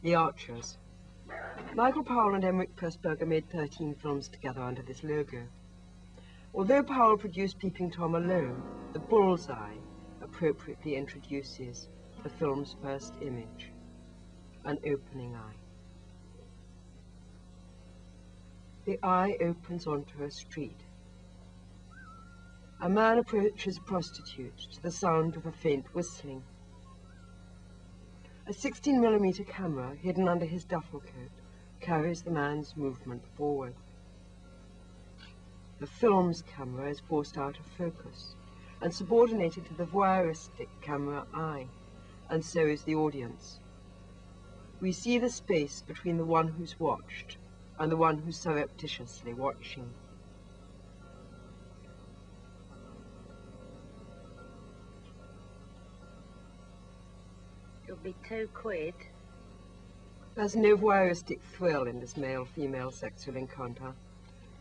The Archers. Michael Powell and Emmerich Pressburger made 13 films together under this logo. Although Powell produced Peeping Tom alone, the bullseye appropriately introduces the film's first image, an opening eye. The eye opens onto a street. A man approaches a prostitute to the sound of a faint whistling. A 16mm camera hidden under his duffel coat carries the man's movement forward. The film's camera is forced out of focus and subordinated to the voyeuristic camera eye, and so is the audience. We see the space between the one who's watched and the one who's surreptitiously watching. It'll be £2. There's no voyeuristic thrill in this male-female sexual encounter.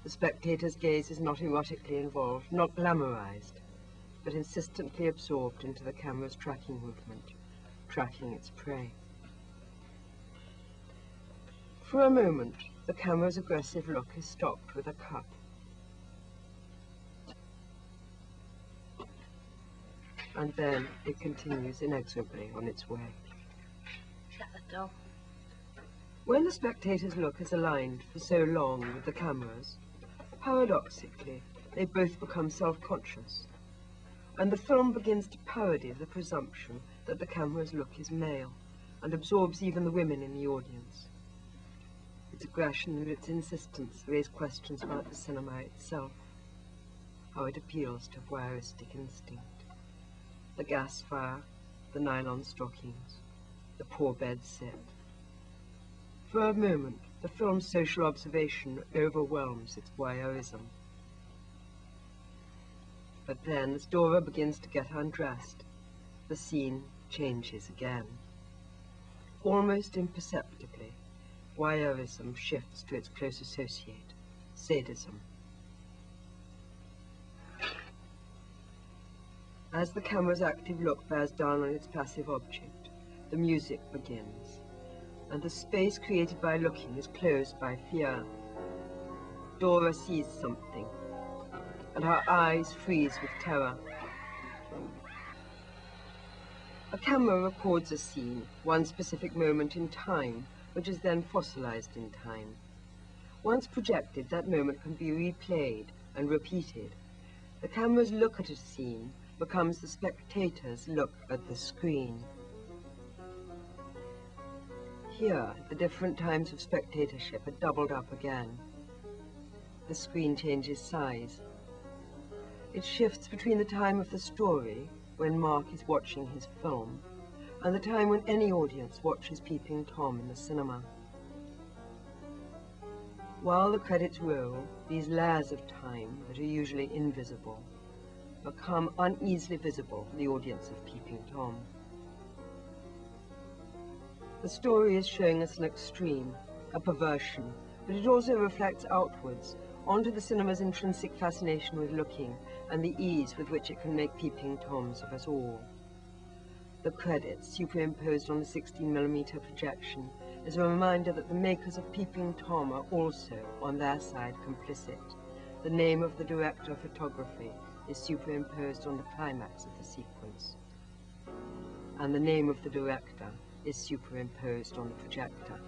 The spectator's gaze is not erotically involved, not glamorized, but insistently absorbed into the camera's tracking movement, tracking its prey. For a moment, the camera's aggressive look is stopped with a cut. And then it continues inexorably on its way. Shut the door. When the spectator's look is aligned for so long with the camera's, paradoxically, they both become self-conscious, and the film begins to parody the presumption that the camera's look is male, and absorbs even the women in the audience. Its aggression and its insistence raise questions about the cinema itself, how it appeals to voyeuristic instinct. The gas fire, the nylon stockings, the poor bed set. For a moment, the film's social observation overwhelms its voyeurism. But then, as Dora begins to get undressed, the scene changes again. Almost imperceptibly, voyeurism shifts to its close associate, sadism. As the camera's active look bears down on its passive object, the music begins, and the space created by looking is closed by fear. Dora sees something, and her eyes freeze with terror. A camera records a scene, one specific moment in time, which is then fossilized in time. Once projected, that moment can be replayed and repeated. The camera's look at a scene becomes the spectator's look at the screen. Here, the different times of spectatorship are doubled up again. The screen changes size. It shifts between the time of the story, when Mark is watching his film, and the time when any audience watches Peeping Tom in the cinema. While the credits roll, these layers of time that are usually invisible become uneasily visible to the audience of Peeping Tom. The story is showing us an extreme, a perversion, but it also reflects outwards onto the cinema's intrinsic fascination with looking and the ease with which it can make Peeping Toms of us all. The credits, superimposed on the 16mm projection, is a reminder that the makers of Peeping Tom are also, on their side, complicit. The name of the director of photography is superimposed on the climax of the sequence, and the name of the director is superimposed on the projector.